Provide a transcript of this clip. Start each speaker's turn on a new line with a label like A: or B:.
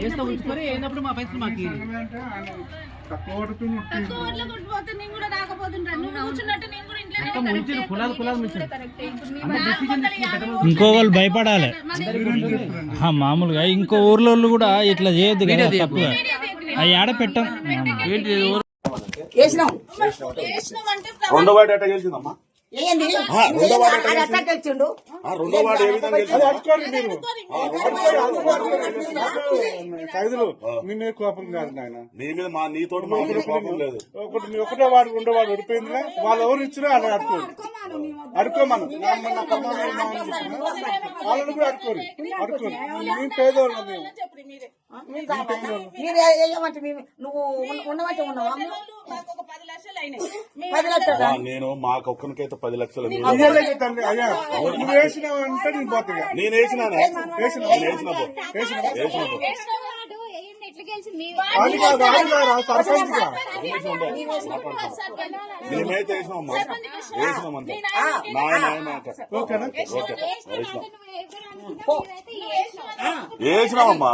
A: వేస్తే ఉంచుకొని అయినప్పుడు మా పైసలు మాకు
B: ఇంకోళ్ళు భయపడాలి మామూలుగా ఇంకో ఊర్లో కూడా ఇట్లా చేయొద్దు కదా తప్పుగా అవి ఆడ పెట్టాం.
C: రెండో వాడు ఎట్లా గెలిచిందమ్మా? రెండో వాడు
D: గెలిచిండు.
C: రెండో వాడు ఏ విధంగా
E: మీ మీద కోపం కాదు నాయన,
C: నీ మీద నీతో కోపం లేదు.
E: ఒకటో వాడు రెండో వాడు ఓడిపోయింది. వాళ్ళు ఎవరు ఇచ్చినా అలా అడుకోమను వాళ్ళని కూడా అడుకోరు. మేము పేదవాళ్ళం.
D: నువ్వు ఉండమంటే ఉన్నావా?
C: నేను మాకొక్కరికైతే 10 లక్షలు.
E: అయ్యా నువ్వు వేసినావంటే నేను పోతా.
C: నేను వేసినా
E: సర్పంచ్ గా
C: మేమైతే వేసినామమ్మా, వేసినామంతా.
E: ఓకేనా?
C: వేసినామమ్మా.